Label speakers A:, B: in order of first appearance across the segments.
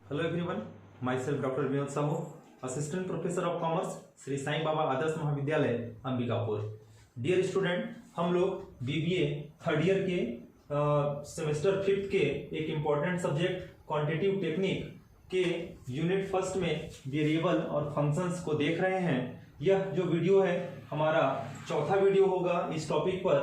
A: Hello everyone, myself Dr. Vinod Sahu, Assistant Professor of Commerce, Shri Sai Baba आदर्श महाविद्यालय Ambikapur. Dear student, हम लोग BBA third year के semester 5th के एक इम्पॉर्टेंट सब्जेक्ट क्वांटिटेटिव टेक्निक के यूनिट फर्स्ट में वेरिएबल और फंक्शंस को देख रहे हैं। यह जो वीडियो है हमारा चौथा वीडियो होगा इस टॉपिक पर,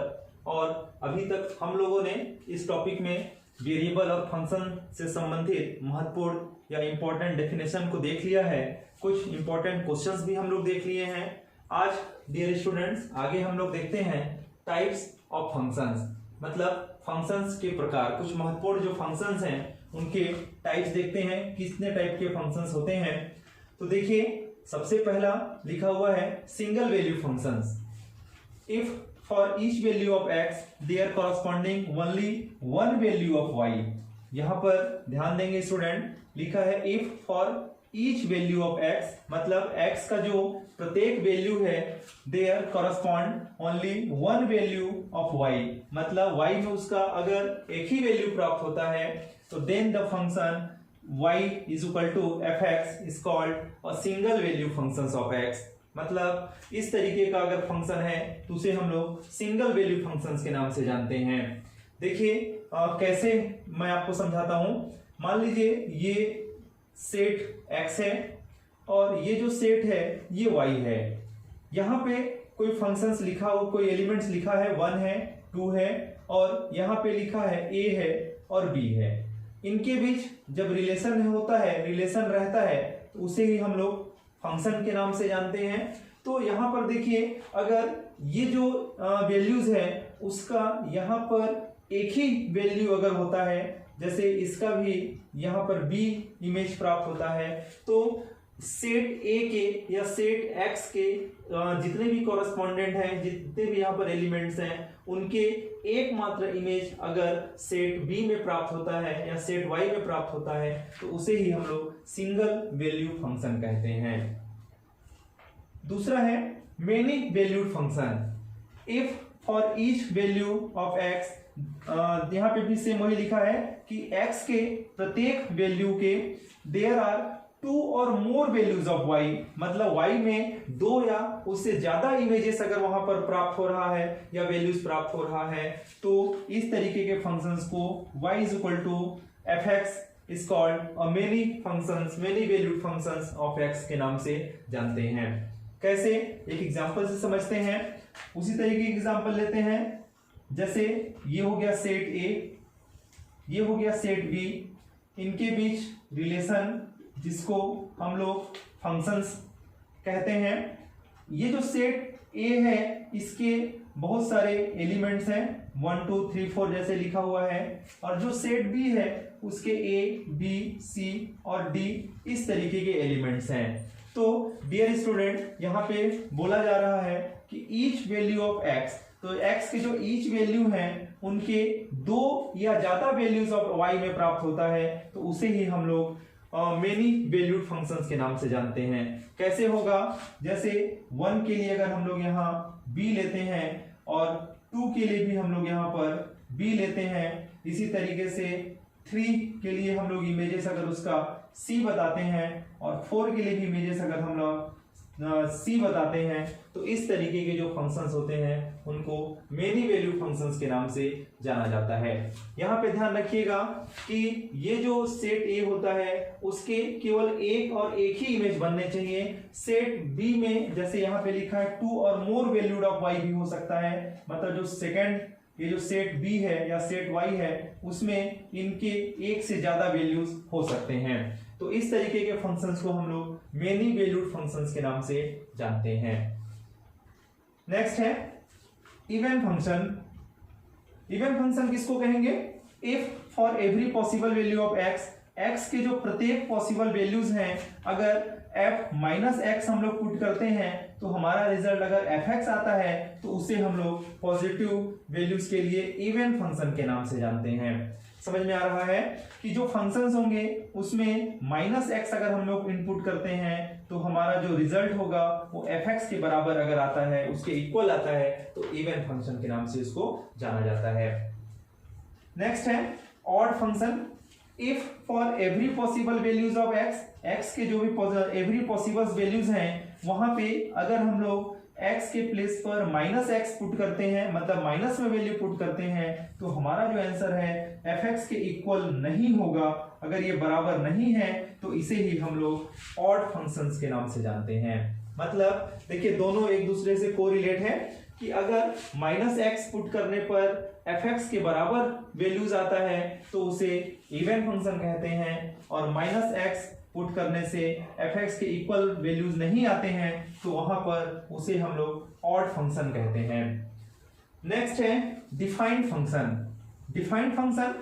A: और अभी तक हम लोगों ने इस टॉपिक में वेरिएबल और फंक्शन से संबंधित महत्वपूर्ण या इम्पोर्टेंट डेफिनेशन को देख लिया है। कुछ इम्पोर्टेंट क्वेश्चंस भी हम लोग देख लिए हैं। आज डियर स्टूडेंट्स आगे हम लोग देखते हैं टाइप्स ऑफ फंक्शंस, मतलब फंक्शंस के प्रकार। कुछ महत्वपूर्ण जो फंक्शंस हैं उनके टाइप्स देखते हैं, कितने टाइप के फंक्शंस होते हैं। तो देखिए, सबसे पहला लिखा हुआ है single value functions. If for each value of x there corresponding only one value of y। यहाँ पर ध्यान देंगे स्टूडेंट, लिखा है if for each value of x, मतलब x का जो प्रत्येक वैल्यू है there correspond only one value of y, मतलब y में उसका अगर एक ही वैल्यू प्राप्त होता है तो then the function y is equal to fx is called a single value functions of x। मतलब इस तरीके का अगर फंक्शन है तो उसे हम लोग सिंगल वैल्यू फंक्शंस के नाम से जानते हैं। देखिए कैसे मैं आपको समझाता हूं। मान लीजिए ये सेट x है और ये जो सेट है ये y है। यहाँ पे कोई फंक्शंस लिखा हो, कोई एलिमेंट्स लिखा है 1 है 2 है, और यहाँ पे लिखा है a है और b है। इनके बीच जब रिलेशन होता है, रिलेशन रहता है, तो उसे ही हम लोग फंक्शन के नाम से जानते हैं। तो यहाँ पर देखिए, अगर ये जो वैल्यूज है उसका यहाँ पर एक ही वैल्यू अगर होता है, जैसे इसका भी यहाँ पर b इमेज प्राप्त होता है, तो सेट a के या सेट x के जितने भी कॉरेस्पॉन्डेंट हैं, जितने भी यहाँ पर एलिमेंट्स हैं, उनके एकमात्र इमेज अगर सेट b में प्राप्त होता है या सेट y में प्राप्त होता है तो उसे ही हम लोग सिंगल वैल्यू फंक्शन कहते हैं। दूसरा है many valued function. If for each value of x, यहाँ पे भी सेम वही लिखा है कि x के प्रत्येक वैल्यू के देयर आर 2 और मोर वैल्यूज ऑफ y, मतलब y में 2 या उससे ज्यादा इमेजेस अगर वहां पर प्राप्त हो रहा है या वैल्यूज प्राप्त हो रहा है, तो इस तरीके के फंक्शंस को y is equal to fx is called a many functions, many valued functions of x के नाम से जानते हैं। कैसे, एक एग्जांपल से समझते हैं। उसी तरीके की एग्जांपल लेते हैं, जैसे ये हो गया सेट a, ये हो गया सेट b, इनके बीच रिलेशन जिसको हम लोग फंक्शंस कहते हैं। ये जो सेट A है इसके बहुत सारे एलिमेंट्स हैं, 1 2 3 4 जैसे लिखा हुआ है, और जो सेट B है उसके A B C और D इस तरीके के एलिमेंट्स हैं। तो डियर स्टूडेंट, यहाँ पे बोला जा रहा है कि ईच वैल्यू ऑफ x, तो x के जो ईच वैल्यू हैं उनके 2 या ज्यादा वैल्यूज ऑफ y में प्राप्त होता है, तो उसे ही हम लोग मेनी वैल्यूड फंक्शंस के नाम से जानते हैं। कैसे होगा, जैसे 1 के लिए अगर हम लोग यहाँ b लेते हैं और 2 के लिए भी हम लोग यहाँ पर b लेते हैं, इसी तरीके से 3 के लिए हम लोग इमेजेस अगर उसका c बताते हैं और 4 के लिए भी इमेजेस अगर हम लोग c बताते हैं, तो इस तरीके के जो फंक्शंस होते हैं उनको मेनी वैल्यू फंक्शंस के नाम से जाना जाता है। यहाँ पे ध्यान रखिएगा कि ये जो सेट A होता है उसके केवल एक और एक ही इमेज बनने चाहिए। सेट B में जैसे यहाँ पे लिखा है 2 और मोर वैल्यूड ऑफ y भी हो सकता है, मतलब जो सेकंड ये जो सेट B है या सेट Y है उसमें इनके एक से ज्यादा वैल्यूज हो सकते हैं। तो इस तरीके के फंक्शंस को हम लोग मेनी वैल्यूड फंक्शंस के नाम से जानते हैं। नेक्स्ट है इवन फंक्शन। इवन फंक्शन किसको कहेंगे? If for every possible value of x के जो प्रत्येक पॉसिबल वैल्यूज हैं अगर f माइनस x हम लोग पुट करते हैं तो हमारा रिजल्ट अगर fx आता है तो उसे हम लोग पॉजिटिव वैल्यूज के लिए इवन फंक्शन के नाम से जानते हैं। समझ में आ रहा है कि जो फंक्शंस होंगे उसमें माइनस x अगर हम लोग इनपुट करते हैं तो हमारा जो रिजल्ट होगा वो fx के बराबर अगर आता है, उसके इक्वल आता है, तो इवन फंक्शन के नाम से इसको जाना जाता है। नेक्स्ट है odd function. If for every possible values of x के जो भी एवरी पॉसिबल वैल्यूज हैं वहां पे अगर हम लोग x के प्लेस पर -x पुट करते हैं, मतलब माइनस में वैल्यू पुट करते हैं, तो हमारा जो आंसर है fx के इक्वल नहीं होगा। अगर ये बराबर नहीं है तो इसे ही हम लोग ऑड फंक्शंस के नाम से जानते हैं। मतलब देखिए दोनों एक दूसरे से कोरिलेट है कि अगर -x पुट करने पर fx के बराबर वैल्यूज आता है तो उसे इवन फंक्शन कहते हैं, और -x पुट करने से fx के इक्वल वैल्यूज नहीं आते हैं तो वहां पर उसे हम लोग ऑड फंक्शन कहते हैं। नेक्स्ट है defined function. Defined function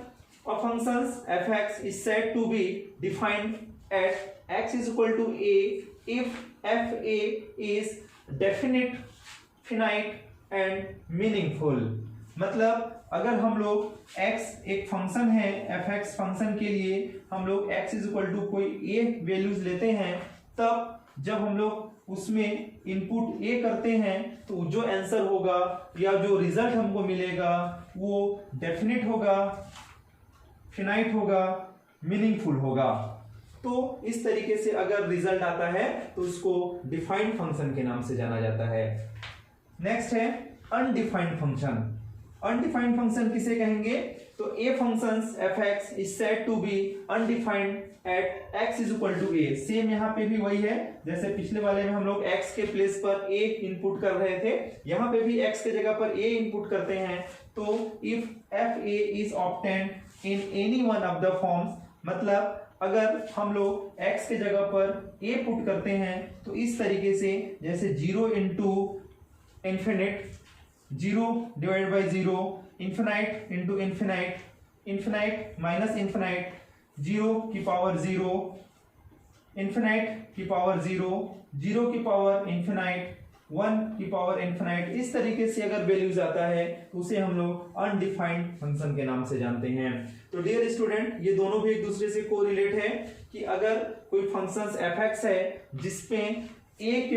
A: of functions fx is said to be defined at x is equal to a if fa is definite, finite and meaningful। मतलब अगर हम लोग x एक फंक्शन है, fx फंक्शन के लिए हम लोग x इज इक्वल टू कोई a वैल्यूज लेते हैं, तब जब हम लोग उसमें इनपुट a करते हैं तो जो आंसर होगा या जो रिजल्ट हमको मिलेगा वो डेफिनेट होगा, फिनाइट होगा, मीनिंगफुल होगा। तो इस तरीके से अगर रिजल्ट आता है तो उसको डिफाइंड फंक्शन के नाम से जाना जाता है। नेक्स्ट है अनडिफाइंड फंक्शन। अनडिफाइंड फंक्शन किसे कहेंगे? तो a functions fx is said to be undefined at x is equal to a। Same यहाँ पे भी वही है, जैसे पिछले वाले में हम लोग x के प्लेस पर a इनपुट कर रहे थे, यहाँ पे भी x के जगह पर a इनपुट करते हैं। तो if fa is obtained in any one of the forms, मतलब अगर हम लोग x के जगह पर a पुट करते हैं तो इस तरीके से, जैसे 0 into infinite, 0 divide by 0, infinite into infinite, infinite minus infinite, 0 की पावर 0, इंफिनाइट की पावर 0, 0 की पावर इंफिनाइट, 1 की पावर इंफिनाइट, इस तरीके से अगर वैल्यूज आता है तो उसे हम लोग अनडिफाइंड फंक्शन के नाम से जानते हैं। तो डियर स्टूडेंट, ये दोनों भी एक दूसरे से कोरिलेट है कि अगर कोई फंक्शन fx है जिसपे x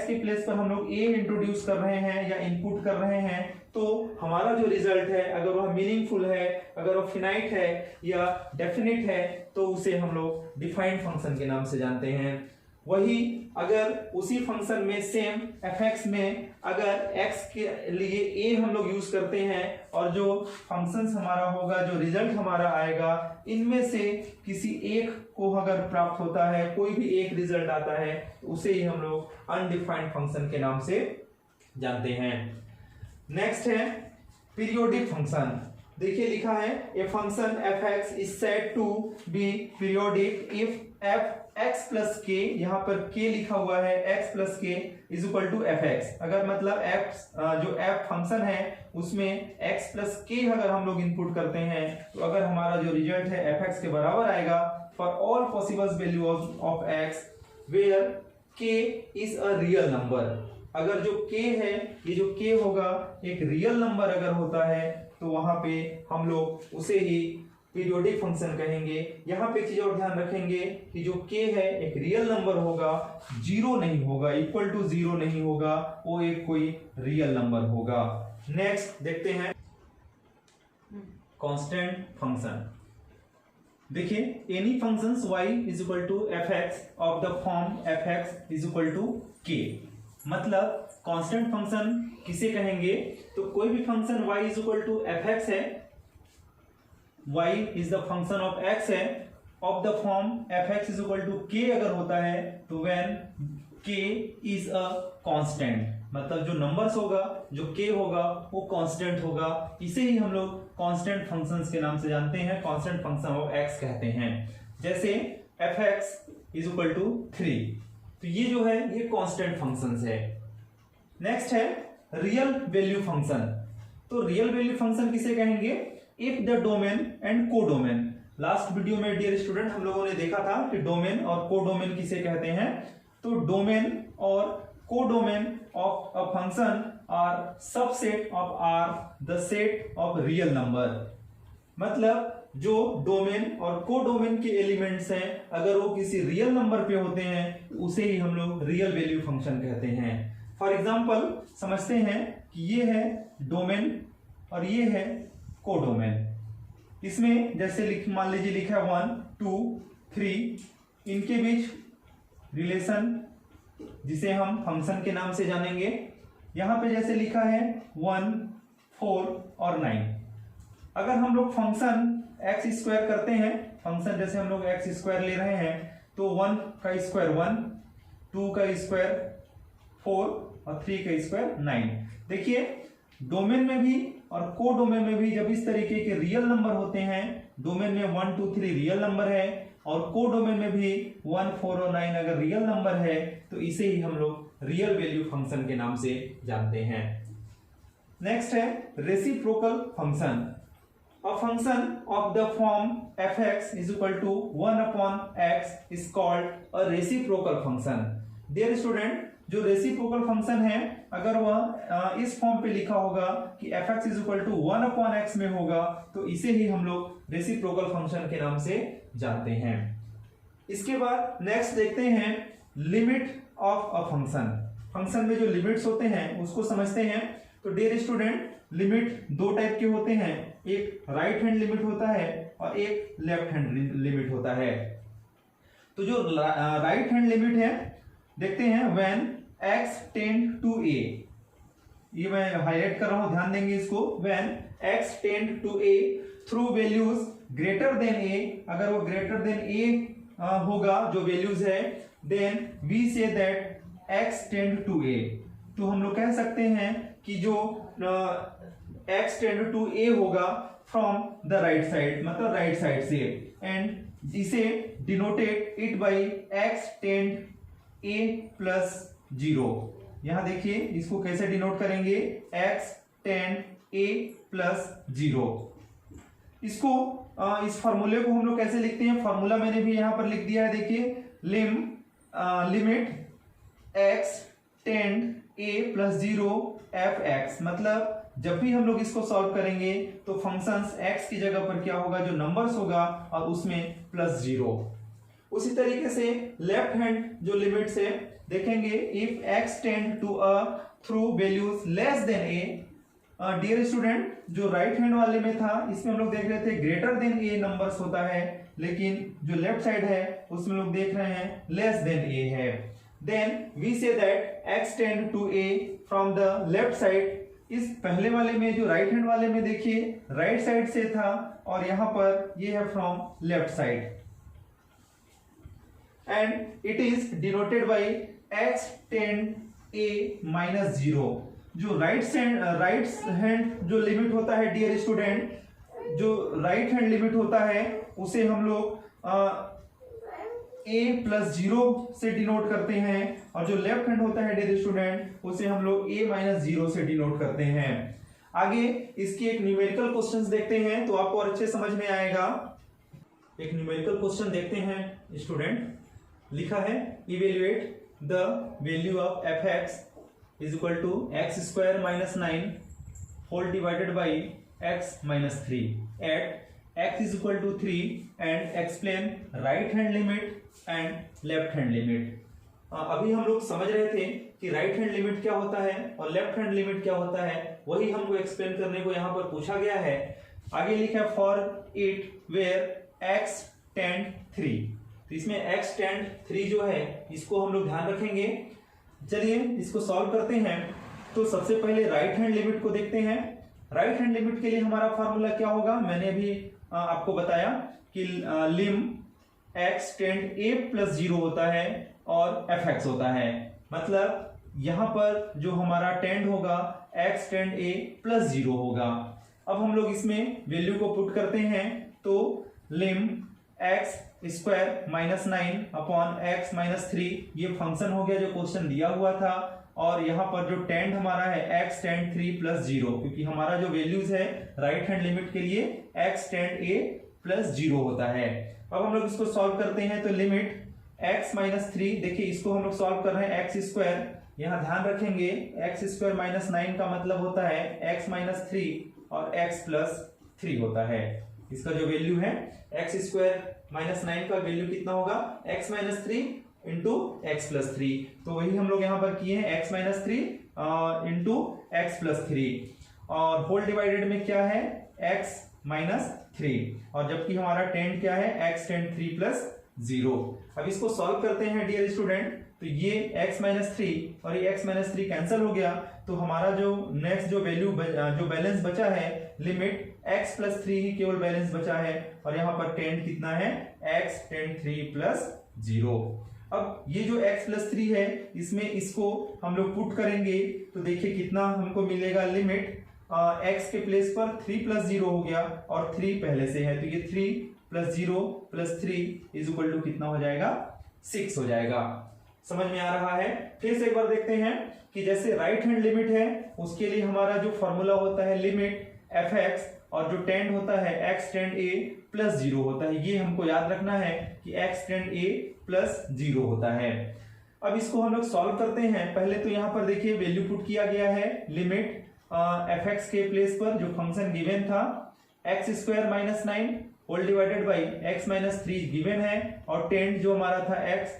A: के प्लेस पर हम लोग a इंट्रोड्यूस कर रहे हैं या इनपुट कर रहे हैं, तो हमारा जो रिजल्ट है अगर वह मीनिंगफुल है, अगर वह फिनाइट है या डेफिनेट है, तो उसे हम लोग डिफाइंड फंक्शन के नाम से जानते हैं। वही अगर उसी फंक्शन में सेम fx में अगर x के लिए a हम लोग यूज करते हैं और जो फंक्शंस हमारा होगा, जो रिजल्ट हमारा आएगा, इनमें से किसी एक को अगर प्राप्त होता है, कोई भी एक रिजल्ट आता है, तो उसे ही हम लोग अनडिफाइंड फंक्शन के नाम से जानते हैं। नेक्स्ट है पीरियोडिक फंक्शन। देखिए लिखा है a function fx is said to be periodic if f(x + k), यहाँ पर k लिखा हुआ है, x + k is equal to fx। अगर मतलब जो f फंक्शन है उसमें x + k अगर हम लोग इनपुट करते हैं तो अगर हमारा जो रिजल्ट है fx के बराबर आएगा for all possible value of x where k is a real number. अगर जो k है, ये जो k होगा एक रियल नंबर अगर होता है तो वहां पे हम लोग उसे ही पीरियोडिक फंक्शन कहेंगे। यहाँ पे एक चीज और ध्यान रखेंगे कि जो k है एक रियल नंबर होगा, 0 नहीं होगा, इक्वल टू 0 नहीं होगा, वो एक कोई रियल नंबर होगा। नेक्स्ट देखते हैं कांस्टेंट फंक्शन। देखिए any functions y is equal to fx of the form fx is equal to k। मतलब कांस्टेंट फंक्शन किसे कहेंगे? तो कोई भी function y is equal to fx है, y is the function of x है, of the form fx is equal to k अगर होता है तो when k is a constant, मतलब जो नंबर्स होगा, जो k होगा वो कांस्टेंट होगा, इसे ही हम लोग कांस्टेंट फंक्शंस के नाम से जानते हैं, कांस्टेंट फंक्शन ऑफ x कहते हैं। जैसे fx इज इक्वल टू 3, तो ये जो है ये कांस्टेंट फंक्शंस है। नेक्स्ट है रियल वैल्यू फंक्शन। तो रियल वैल्यू फंक्शन किसे कहेंगे? If the domain and codomain. Last video में डियर स्टूडेंट हम लोगों ने देखा था कि डोमेन और कोडोमेन किसे कहते हैं। तो डोमेन और codomain of a function are subset of R the set of real number. मतलब जो डोमेन और कोडोमेन के एलिमेंट्स हैं अगर वो किसी रियल नंबर पे होते हैं तो उसे ही हम लोग रियल वैल्यू फंक्शन कहते हैं। फॉर एग्जांपल समझते हैं कि ये है डोमेन और ये है कोडोमेन। इसमें जैसे मान लीजिए लिखा है 1 2 3, इनके बीच रिलेशन जिसे हम फंक्शन के नाम से जानेंगे। यहां पे जैसे लिखा है 1 4 और 9। अगर हम लोग फंक्शन एक्स स्क्वायर करते हैं, फंक्शन जैसे हम लोग एक्स स्क्वायर ले रहे हैं, तो 1 का स्क्वायर 1, 2 का स्क्वायर 4 और 3 का स्क्वायर 9। देखिए डोमेन में भी और को डोमेन में भी जब इस तरीके के रियल नंबर होते हैं, डोमेन में 1 2 3 रियल नंबर है और को डोमेन में भी 1 4 और 9 अगर रियल नंबर है, तो इसे ही हम लोग रियल वैल्यू फंक्शन के नाम से जानते हैं। नेक्स्ट है reciprocal function. A function of the form f(x) is equal to 1 upon x is called a reciprocal function. Dear student, जो रेसिप्रोकल फंक्शन है अगर वह इस फॉर्म पे लिखा होगा कि f(x) is equal to 1 upon x में होगा, तो इसे ही हम लोग रेसिप्रोकल फंक्शन के नाम से जानते हैं। इसके बाद नेक्स्ट देखते हैं limit of a function. Function में जो लिमिट्स होते हैं उसको समझते हैं। तो डियर स्टूडेंट, लिमिट दो टाइप के होते हैं, एक राइट हैंड लिमिट होता है और एक लेफ्ट हैंड लिमिट होता है। तो जो राइट हैंड लिमिट है देखते हैं, when x tend to a, ये मैं हाईलाइट कर रहा हूं, ध्यान देंगे इसको। When x tend to a through values greater than a, अगर वो ग्रेटर देन a होगा जो वैल्यूज है, then we say that x tend to a। तो हम लोग कह सकते हैं कि जो x टेंड टू a होगा फ्रॉम द राइट साइड, मतलब राइट साइड से, एंड इसे denoted it by x tend a plus 0। यहां देखिए इसको कैसे डिनोट करेंगे, x टेंड a प्लस 0। इसको इस फॉर्मूले को हम लोग कैसे लिखते हैं, फॉर्मूला मैंने भी यहां पर लिख दिया है। देखिए limit x tend a plus 0 f(x), मतलब जब भी हम लोग इसको सॉल्व करेंगे तो फंक्शंस x की जगह पर क्या होगा, जो नंबर्स होगा और उसमें प्लस 0। उसी तरीके से लेफ्ट हैंड जो लिमिट्स है देखेंगे, if x tend to a through values less than a। Dear student, जो राइट हैंड वाले में था इसमें हम लोग देख रहे थे ग्रेटर देन a नंबर्स होता है, लेकिन जो लेफ्ट साइड है उसमें लोग देख रहे हैं लेस देन a है। Then we say that x tend to a from the left side. इस पहले वाले में, जो राइट हैंड वाले में देखिए राइट साइड से था और यहां पर ये है from left side, and it is denoted by x tend a minus 0। जो राइट हैंड जो लिमिट होता है डियर स्टूडेंट, जो राइट हैंड लिमिट होता है उसे हम लोग a प्लस 0 से डिनोट करते हैं, और जो लेफ्ट हैंड होता है डियर स्टूडेंट उसे हम लोग a माइनस 0 से डिनोट करते हैं। आगे इसकी एक न्यूमेरिकल क्वेश्चंस देखते हैं तो आपको और अच्छे समझ में आएगा। एक न्यूमेरिकल क्वेश्चन देखते हैं स्टूडेंट। लिखा है evaluate the value of f(x) is equal to x square minus 9 whole divided by x minus 3 at x is equal to 3 and explain right hand limit and left hand limit। अभी हम लोग समझ रहे थे कि right hand limit क्या होता है और लेफ्ट हैंड लिमिट क्या होता है, वही हमको एक्सप्लेन करने को यहाँ पर पूछा गया है। आगे लिखा है for it where x tend 3। तो इसमें x टेंड 3 जो है इसको हम लोग ध्यान रखेंगे। चलिए इसको सॉल्व करते हैं। तो सबसे पहले राइट हैंड लिमिट को देखते हैं। राइट हैंड लिमिट के लिए हमारा फॉर्मूला क्या होगा, मैंने अभी आपको बताया कि लिम x टेंड a प्लस 0 होता है और f(x) होता है, मतलब यहां पर जो हमारा टेंड होगा x टेंड a प्लस 0 होगा। अब हम लोग इसमें वैल्यू को पुट करते हैं, तो लिम x square minus 9 upon x minus 3, ये फंक्शन हो गया जो क्वेश्चन दिया हुआ था, और यहाँ पर जो टेंड हमारा है x टेंड 3 प्लस 0, क्योंकि हमारा जो वैल्यूज है राइट हैंड लिमिट के लिए x टेंड a प्लस 0 होता है। अब हम लोग इसको सॉल्व करते हैं, तो लिमिट x माइनस 3, देखिए इसको हम लोग सॉल्व कर रहे हैं x स्क्वायर, यहाँ ध्यान रखेंगे x स्क्वायर माइनस 9 का मतलब होता है x माइनस 3 और x प्लस 3 होता है। इसका जो वैल्यू है x स्क्वायर माइनस 9 का वैल्यू कितना होगा, x minus 3 into x plus 3। तो वही हम लोग यहाँ पर किए हैं x minus 3 into x plus 3, और होल डिवाइडेड में क्या है x -3 और जबकि हमारा टेंड क्या है x टेंड 3 प्लस 0। अब इसको सॉल्व करते हैं डियर स्टूडेंट, तो ये x -3 और ये x -3 कैंसिल हो गया, तो हमारा जो नेक्स्ट जो वैल्यू जो बैलेंस बचा है लिमिट x प्लस 3 ही केवल बैलेंस बचा है और यहाँ पर टेंड कितना है x टेंड 3 प्लस 0। अब ये जो x प्लस 3 है इसमें इसको हम लोग पुट करेंगे तो देखिए कितना हमको मिलेगा, लिमिट x के प्लेस पर 3 प्लस 0 हो गया और 3 पहले से है, तो ये 3 plus 0 plus 3 is equal to कितना हो जाएगा 6 हो जाएगा। समझ में आ रहा है। फिर से एक बार देखते हैं कि जैसे राइट हैंड लिमिट है उसके लिए हमारा जो फॉर्मूला होता है लिमिट fx और जो टेंड होता है x टेंड a प्लस 0 होता है, ये हमको याद रखना है कि x टेंड a प्लस 0 होता है। अब इसको हम लोग सॉल्व करते हैं। पहले तो यहाँ पर देखिए वैल्यू पुट किया गया है, लिमिट fx के प्लेस पर जो फंक्शन गिवन था x square minus 9 whole divided by x minus 3 given है और टेंड जो हमारा था x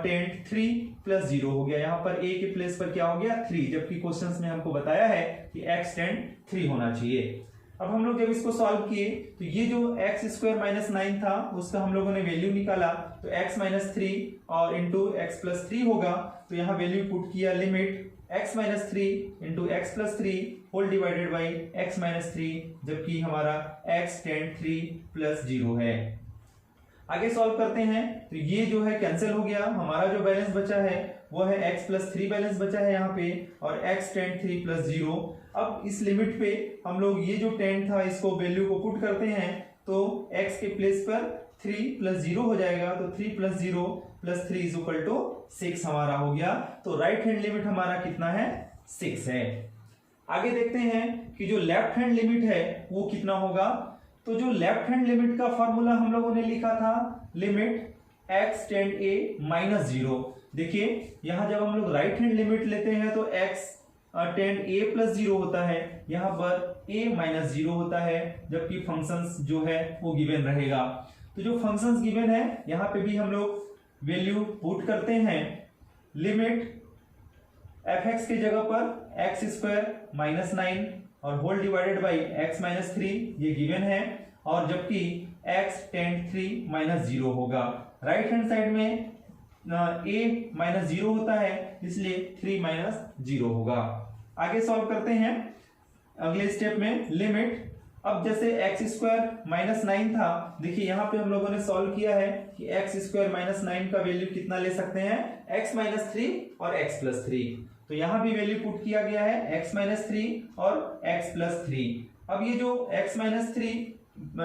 A: टेंड 3 प्लस 0 हो गया। यहाँ पर a के प्लेस पर क्या हो गया 3, जबकि क्वेश्चंस में हमको बताया है कि x टेंड 3 होना चाहिए। अब हम लोग जब इसको सॉल्व किए तो ये जो x स्क्वायर माइनस 9 था उसका हम लोगों ने वैल्यू निकाला, तो x माइनस 3 और इंटू x प्लस 3 होगा, तो यहाँ वैल्यू पुट किया limit x minus 3 into x plus 3 whole divided by x minus 3, जबकि हमारा x टेंड 3 प्लस 0 है। आगे सॉल्व करते हैं तो ये जो है कैंसिल हो गया, हमारा जो बैलेंस बचा है वो है x प्लस 3 बैलेंस बचा है यहाँ पे और x टेंड 3 प्लस 0। अब इस लिमिट पे हम लोग ये जो टेंड था इसको वैल्यू को पुट करते हैं तो x के प्लेस पर 3 प्लस 0 हो जाएगा, तो 3 plus 0 plus 3 is equal to 6 हमारा हो गया। तो राइट हैंड लिमिट हमारा कितना है 6 है। आगे देखते हैं कि जो लेफ्ट हैंड लिमिट है वो कितना होगा। तो जो लेफ्ट हैंड लिमिट का फॉर्मूला हम लोगों ने लिखा था limit x tend a minus 0। देखिए यहां जब हम लोग राइट हैंड लिमिट लेते हैं तो x टेंड a प्लस 0 होता है, यहाँ पर a माइनस 0 होता है, जबकि फंक्शंस जो है वो गिवन रहेगा। तो जो फंक्शंस गिवन है यहाँ पे भी हम लोग वैल्यू पुट करते हैं, लिमिट fx के जगह पर x स्क्वायर माइनस 9 और whole divided by x minus 3 ये गिवन है और जबकि x टेंड 3 माइनस 0 होगा। राइट हैंड साइड में a माइनस 0 होता है इसलिए 3 माइनस 0 होगा। आगे सॉल्व करते हैं अगले स्टेप में लिमिट, अब जैसे x स्क्वायर माइनस 9 था, देखिए यहाँ पे हम लोगों ने सॉल्व किया है कि x स्क्वायर माइनस 9 का वैल्यू कितना ले सकते हैं x माइनस 3 और x प्लस 3, तो यहाँ भी वैल्यू पुट किया गया है x माइनस 3 और x प्लस 3। अब ये जो x minus 3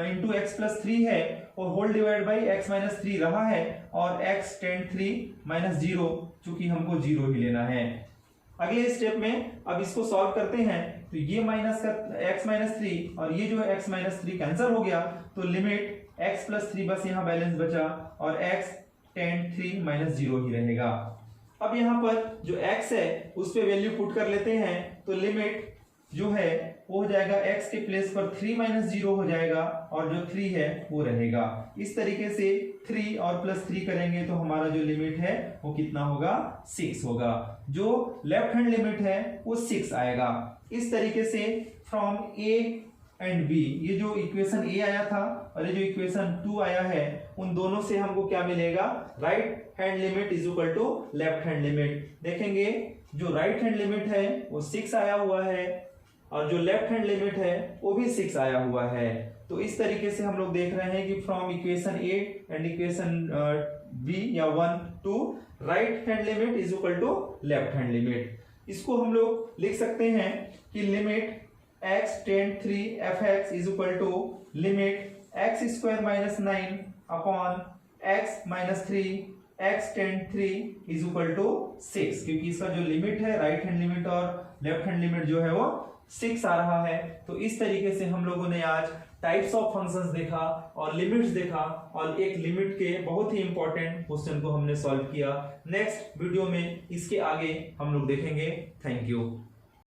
A: into x plus 3 है और whole divide by x minus 3 रहा है और x टेंड 3 माइनस 0, चूंकि हमको 0 ही लेना है। अगले स्टेप में अब इसको सॉल्व करते हैं तो ये माइनस का x माइनस 3 और ये जो है x माइनस 3 कैंसिल हो गया, तो लिमिट x प्लस 3 बस यहाँ बैलेंस बचा और x टेंड 3 माइनस 0 ही रहेगा। अब यहाँ पर जो x है उस पे वैल्यू पुट कर लेते हैं, तो लिमिट जो है वो हो जाएगा x के प्लेस पर 3 माइनस 0 हो जाएगा और जो 3 है वो रहेगा। इस तरीके से 3 और प्लस 3 करेंगे तो हमारा जो लिमिट है वो कितना होगा 6 होगा। जो लेफ्ट हैंड लिमिट है वो 6 आएगा। इस तरीके से फ्रॉम a एंड b, ये जो इक्वेशन a आया था और ये जो इक्वेशन 2 आया है, उन दोनों से हमको क्या मिलेगा, right hand limit is equal to left hand limit. देखेंगे जो राइट हैंड लिमिट है वो 6 आया हुआ है और जो लेफ्ट हैंड लिमिट है वो भी 6 आया हुआ है। तो इस तरीके से हम लोग देख रहे हैं कि from equation a and equation b या 1 to right hand limit is equal to left hand limit. इसको हम लोग लिख सकते हैं कि limit x tend 3 fx is equal to limit x square minus 9 upon x minus 3 x tend 3 is equal to 6, क्योंकि इसका जो लिमिट है राइट हैंड लिमिट और लेफ्ट हैंड लिमिट जो है वो 6 आ रहा है। तो इस तरीके से हम लोगों ने आज टाइप्स ऑफ फंक्शंस देखा और लिमिट्स देखा और एक लिमिट के बहुत ही इंपॉर्टेंट क्वेश्चन को हमने सॉल्व किया। नेक्स्ट वीडियो में इसके आगे हम लोग देखेंगे। Thank you.